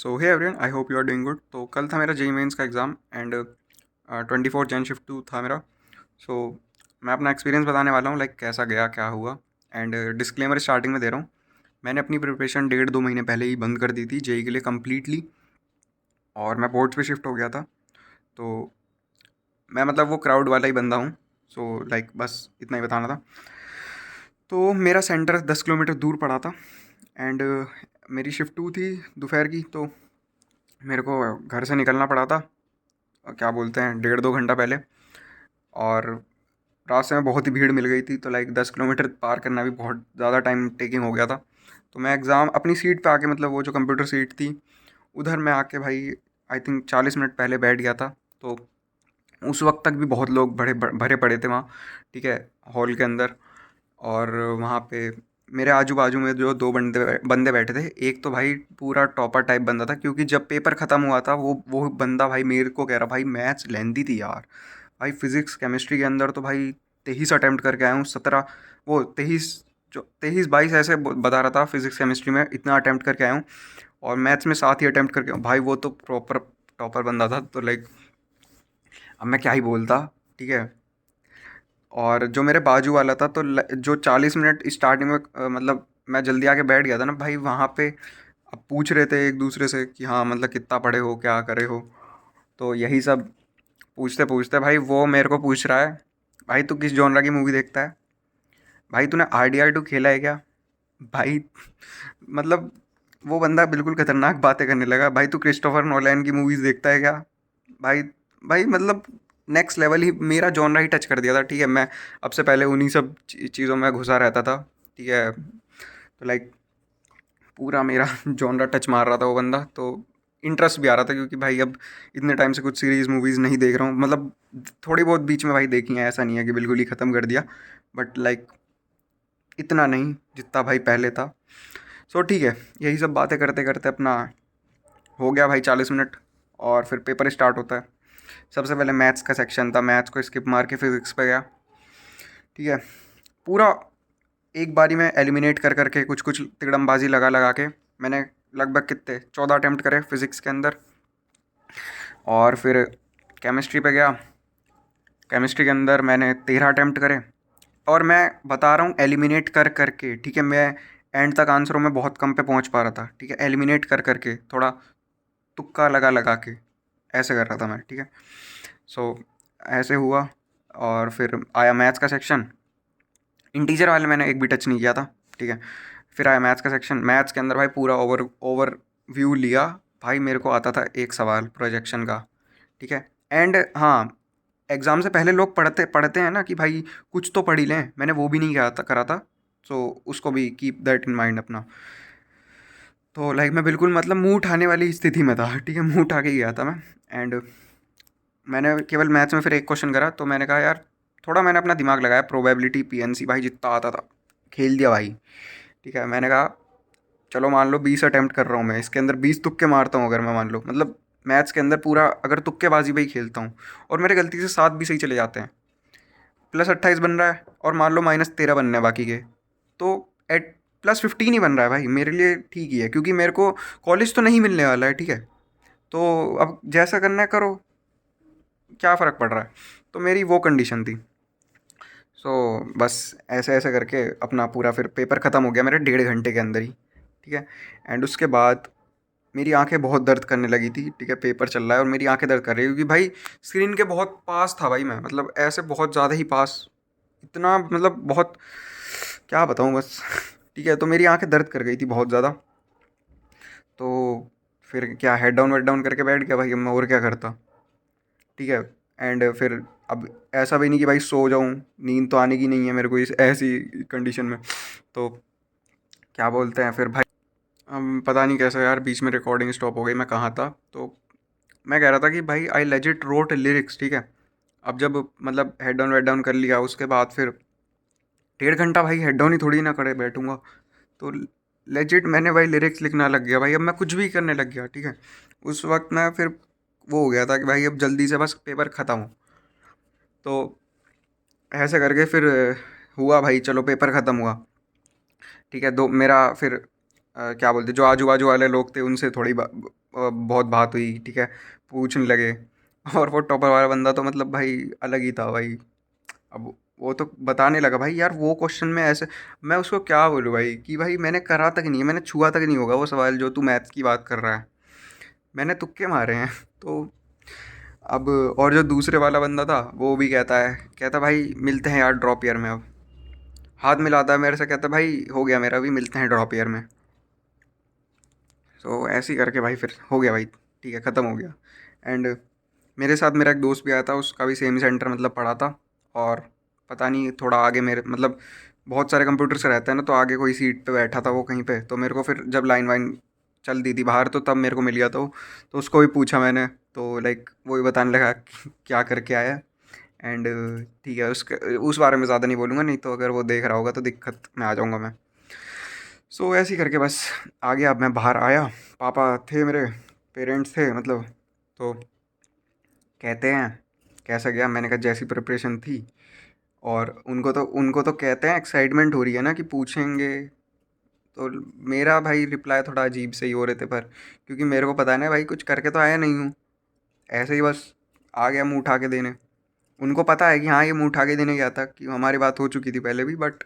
So hey everyone, I hope you are doing good. तो कल था मेरा जेई मेंस का एग्ज़ाम एंड 24 जन शिफ्ट 2 था मेरा। सो मैं अपना एक्सपीरियंस बताने वाला हूँ, लाइक कैसा गया, क्या हुआ। एंड डिस्क्लेमर स्टार्टिंग में दे रहा हूँ, मैंने अपनी प्रिपरेशन 1.5-2 महीने पहले ही बंद कर दी थी जेई के लिए कम्प्लीटली, और मैं बोर्ड्स पे शिफ्ट हो गया था। तो मैं मतलब वो क्राउड वाला ही बंदा हूँ। सो लाइक बस इतना ही बताना था। तो मेरा सेंटर 10 किलोमीटर दूर पड़ा था एंड मेरी शिफ्ट 2 थी दोपहर की। तो मेरे को घर से निकलना पड़ा था, क्या बोलते हैं, 1.5-2 घंटा पहले। और रास्ते में बहुत ही भीड़ मिल गई थी, तो लाइक 10 किलोमीटर पार करना भी बहुत ज़्यादा टाइम टेकिंग हो गया था। तो मैं एग्ज़ाम अपनी सीट पे आके, मतलब वो जो कंप्यूटर सीट थी उधर मैं आके भाई आई थिंक 40 मिनट पहले बैठ गया था। तो उस वक्त तक भी बहुत लोग भरे भरे पड़े थे वहाँ, ठीक है, हॉल के अंदर। और वहाँ पे मेरे आजू बाजू में जो दो बंदे बंदे बैठे थे, एक तो भाई पूरा टॉपर टाइप बंदा था, क्योंकि जब पेपर ख़त्म हुआ था वो बंदा भाई मेरे को कह रहा, भाई मैथ्स लेंदी थी यार। भाई फिज़िक्स केमिस्ट्री के अंदर तो भाई 23 अटैम्प्ट करके आया हूँ, 17, वो 23, जो 23-22 ऐसे बता रहा था, फिज़िक्स केमिस्ट्री में इतना अटैम्प्ट करके आया हूँ। और मैथ्स में 7 ही अटैम्प्ट करके भाई वो तो प्रॉपर टॉपर बंदा था। तो लाइक अब मैं क्या ही बोलता, ठीक है। और जो मेरे बाजू वाला था, तो जो 40 मिनट स्टार्टिंग में मतलब मैं जल्दी आके बैठ गया था ना भाई वहाँ पे। अब पूछ रहे थे एक दूसरे से कि हाँ मतलब कितना पढ़े हो, क्या करे हो। तो यही सब पूछते पूछते भाई वो मेरे को पूछ रहा है, भाई तू किस जॉनरा की मूवी देखता है, भाई तूने RDR2 खेला है क्या, भाई मतलब वो बंदा बिल्कुल खतरनाक बातें करने लगा, भाई तू क्रिस्टोफर नोलैन की मूवीज़ देखता है क्या। भाई भाई मतलब नेक्स्ट लेवल ही मेरा जॉनरा ही टच कर दिया था, ठीक है। मैं अब से पहले उन्हीं सब चीज़ों में घुसा रहता था, ठीक है। तो लाइक पूरा मेरा जॉनरा टच मार रहा था वो बंदा। तो इंटरेस्ट भी आ रहा था, क्योंकि भाई अब इतने टाइम से कुछ सीरीज़ मूवीज़ नहीं देख रहा हूँ, मतलब थोड़ी बहुत बीच में भाई देखी हैं, ऐसा नहीं है कि बिल्कुल ही ख़त्म कर दिया, बट लाइक इतना नहीं जितना भाई पहले था। सो ठीक है, यही सब बातें करते करते अपना हो गया भाई 40 मिनट। और फिर पेपर स्टार्ट होता है। सबसे पहले मैथ्स का सेक्शन था, मैथ्स को स्किप मार के फिज़िक्स पे गया, ठीक है। पूरा एक बारी में एलिमिनेट कर करके कुछ कुछ तिकड़मबाजी लगा लगा के मैंने लगभग कितने 14 अटैम्प्ट करे फिज़िक्स के अंदर। और फिर केमिस्ट्री पे गया, केमिस्ट्री के अंदर मैंने 13 अटैम्प्ट करे। और मैं बता रहा हूँ एलिमिनेट कर करके, ठीक है। मैं एंड तक आंसरों में बहुत कम पे पहुँच पा रहा था, ठीक है, एलिमिनेट कर करके थोड़ा तुक्का लगा लगा के ऐसे कर रहा था मैं, ठीक है। सो ऐसे हुआ। और फिर आया मैथ्स का सेक्शन, इंटीजर वाले मैंने एक भी टच नहीं किया था, ठीक है। फिर आया मैथ्स का सेक्शन, मैथ्स के अंदर भाई पूरा ओवर ओवर व्यू लिया। भाई मेरे को आता था एक सवाल प्रोजेक्शन का, ठीक है। एंड हाँ, एग्ज़ाम से पहले लोग पढ़ते पढ़ते हैं ना कि भाई कुछ तो पढ़ ही लें, मैंने वो भी नहीं करा था। सो उसको भी कीप दैट इन माइंड अपना। तो लाइक मैं बिल्कुल मतलब मुंह उठाने वाली स्थिति में था, ठीक है, मुंह उठा के गया था मैं। एंड मैंने केवल मैथ्स में फिर एक क्वेश्चन करा, तो मैंने कहा यार थोड़ा मैंने अपना दिमाग लगाया, प्रोबेबिलिटी PNC भाई जितना आता था खेल दिया भाई, ठीक है। मैंने कहा चलो मान लो 20 अटैम्प्ट कर रहा हूँ मैं, इसके अंदर 20 तुक्के मारता हूँ, अगर मैं मान लो मतलब मैथ्स के अंदर पूरा अगर तुक्केबाजी पे ही खेलता हूँ, और मेरे गलती से 7 भी सही चले जाते हैं, +28 बन रहा है, और मान लो -13 बनने हैं बाकी के, तो एट +15 ही बन रहा है भाई, मेरे लिए ठीक ही है, क्योंकि मेरे को कॉलेज तो नहीं मिलने वाला है, ठीक है। तो अब जैसा करना है करो, क्या फ़र्क पड़ रहा है। तो मेरी वो कंडीशन थी। सो बस ऐसे ऐसे करके अपना पूरा फिर पेपर ख़त्म हो गया मेरे 1.5 घंटे के अंदर ही, ठीक है। एंड उसके बाद मेरी आंखें बहुत दर्द करने लगी थी, ठीक है, पेपर चल रहा है और मेरी आंखें दर्द कर रही है, क्योंकि भाई स्क्रीन के बहुत पास था भाई मैं, मतलब ऐसे बहुत ज़्यादा ही पास, इतना मतलब बहुत, क्या बताऊँ बस ठीक है। तो मेरी आंखें दर्द कर गई थी बहुत ज़्यादा। तो फिर क्या हेड डाउन वेड डाउन करके बैठ गया भाई, अब मैं और क्या करता, ठीक है। एंड फिर अब ऐसा भी नहीं कि भाई सो जाऊं, नींद तो आने की नहीं है मेरे को इस ऐसी कंडीशन में। तो क्या बोलते हैं फिर भाई, पता नहीं कैसा यार बीच में रिकॉर्डिंग स्टॉप हो गई, मैं कहाँ था। तो मैं कह रहा था कि भाई आई लेजिट रोट लिरिक्स, ठीक है। अब जब मतलब हेड डाउन वेड डाउन कर लिया, उसके बाद फिर 1.5 घंटा भाई हेड डाउन ही थोड़ी ना करे बैठूंगा। तो लेजिट मैंने भाई लिरिक्स लिखना लग गया भाई, अब मैं कुछ भी करने लग गया, ठीक है। उस वक्त मैं फिर वो हो गया था कि भाई अब जल्दी से बस पेपर ख़त्म हो। तो ऐसे करके फिर हुआ भाई, चलो पेपर ख़त्म हुआ, ठीक है। दो मेरा फिर क्या बोलते, जो आजू बाजू वाले लोग थे उनसे थोड़ी बहुत बात हुई, ठीक है, पूछने लगे। और वो टॉपर वाला बंदा तो मतलब भाई अलग ही था भाई। अब वो तो बताने लगा भाई यार वो क्वेश्चन में ऐसे, मैं उसको क्या बोलूँ भाई कि भाई मैंने करा तक नहीं है, मैंने छुआ तक नहीं होगा वो सवाल जो तू मैथ्स की बात कर रहा है, मैंने तुक्के मारे हैं। तो अब और जो दूसरे वाला बंदा था वो भी कहता भाई मिलते हैं यार ड्रॉप ईयर में। अब हाथ मिलाता है मेरे से, कहता भाई हो गया मेरा भी, मिलते हैं ड्रॉप ईयर में। तो ऐसे ही करके भाई फिर हो गया भाई, ठीक है, ख़त्म हो गया। एंड मेरे साथ मेरा एक दोस्त भी आया था, उसका भी सेम सेंटर मतलब पढ़ा था। और पता नहीं थोड़ा आगे मेरे मतलब बहुत सारे कंप्यूटर से रहते हैं ना, तो आगे कोई सीट पे बैठा था वो कहीं पे, तो मेरे को फिर जब लाइन वाइन चलती थी बाहर तो तब मेरे को मिल गया था वो। तो उसको भी पूछा मैंने, तो लाइक वो भी बताने लगा कि क्या करके आया। एंड ठीक है, उसके उस बारे में ज़्यादा नहीं बोलूँगा, नहीं तो अगर वो देख रहा होगा तो दिक्कत में आ जाऊँगा मैं। सो ऐसे ही करके बस आ गया। अब मैं बाहर आया, पापा थे मेरे, पेरेंट्स थे मतलब। तो कहते हैं कैसा गया, मैंने कहा जैसी प्रिपरेशन थी। और उनको तो कहते हैं एक्साइटमेंट हो रही है ना कि पूछेंगे। तो मेरा भाई रिप्लाई थोड़ा अजीब से ही हो रहे थे, पर क्योंकि मेरे को पता है ना भाई कुछ करके तो आया नहीं हूँ, ऐसे ही बस आ गया मुंह उठा के देने। उनको पता है कि हाँ ये मुंह उठा के देने गया था, कि हमारी बात हो चुकी थी पहले भी, बट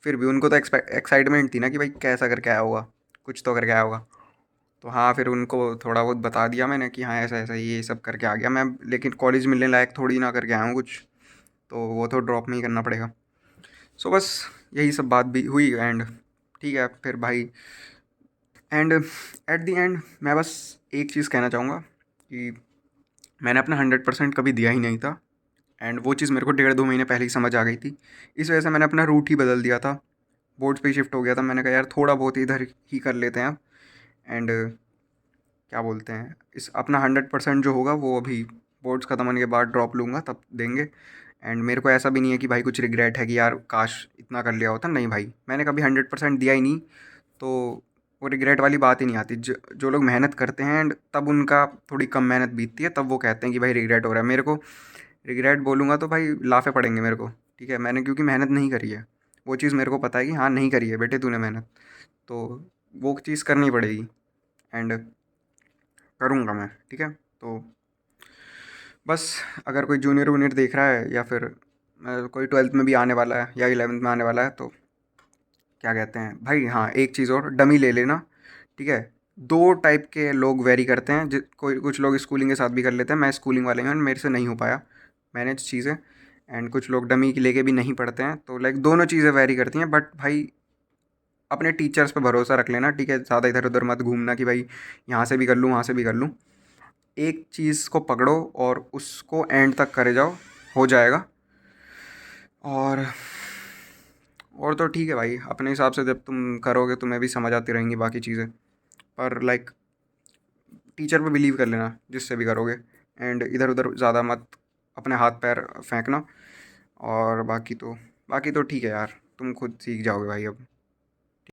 फिर भी उनको तो एक्साइटमेंट थी ना कि भाई कैसा करके आया होगा, कुछ तो करके आया होगा। तो हाँ फिर उनको थोड़ा बहुत बता दिया मैंने कि हाँ ऐसा ऐसा ये सब करके आ गया मैं, लेकिन कॉलेज मिलने लायक थोड़ी ना करके आया हूँ कुछ, तो वो तो ड्रॉप में ही करना पड़ेगा। सो बस यही सब बात भी हुई। एंड ठीक है फिर भाई, एंड एट द एंड मैं बस एक चीज़ कहना चाहूँगा कि मैंने अपना 100% कभी दिया ही नहीं था। एंड वो चीज़ मेरे को 1.5-2 महीने पहले ही समझ आ गई थी। इस वजह से मैंने अपना रूट ही बदल दिया था, बोर्ड्स पे ही शिफ्ट हो गया था। मैंने कहा यार थोड़ा बहुत इधर ही कर लेते हैं अब। एंड क्या बोलते हैं, इस अपना 100% जो होगा वो अभी बोर्ड्स ख़त्म होने के बाद ड्रॉप लूँगा तब देंगे। एंड मेरे को ऐसा भी नहीं है कि भाई कुछ रिग्रेट है कि यार काश इतना कर लिया होता, नहीं भाई मैंने कभी 100% दिया ही नहीं। तो वो रिग्रेट वाली बात ही नहीं आती। जो लोग मेहनत करते हैं एंड तब उनका थोड़ी कम मेहनत बीतती है, तब वो कहते हैं कि भाई रिग्रेट हो रहा है। मेरे को रिग्रेट बोलूँगा तो भाई लाफे पड़ेंगे मेरे को, ठीक है, मैंने क्योंकि मेहनत नहीं करी है। वो चीज़ मेरे को पता है कि हाँ नहीं करी है बेटे तूने मेहनत, तो वो चीज़ करनी पड़ेगी। एंड करूँगा मैं, ठीक है। तो बस अगर कोई जूनियर वूनियर देख रहा है या फिर कोई 12th में भी आने वाला है या 11th में आने वाला है, तो क्या कहते हैं भाई, हाँ एक चीज़ और, डमी ले लेना, ठीक है। दो टाइप के लोग वेरी करते हैं, कोई कुछ लोग स्कूलिंग के साथ भी कर लेते हैं, मैं स्कूलिंग वाले हैं मेरे से नहीं हो पाया मैनेज चीज़ें। एंड कुछ लोग डमी की लेके भी नहीं पढ़ते हैं, तो लाइक दोनों चीज़ें वेरी करती हैं। बट भाई अपने टीचर्स पे भरोसा रख लेना, ठीक है, ज़्यादा इधर उधर मत घूमना कि भाई यहाँ से भी कर लूँ वहाँ से भी कर लूँ। एक चीज़ को पकड़ो और उसको एंड तक करे जाओ, हो जाएगा। और तो ठीक है भाई, अपने हिसाब से जब तुम करोगे तुम्हें भी समझ आती रहेंगी बाकी चीज़ें। पर लाइक टीचर पे बिलीव कर लेना जिससे भी करोगे। एंड इधर उधर ज़्यादा मत अपने हाथ पैर फेंकना। और बाकी तो ठीक है यार, तुम खुद सीख जाओगे भाई अब।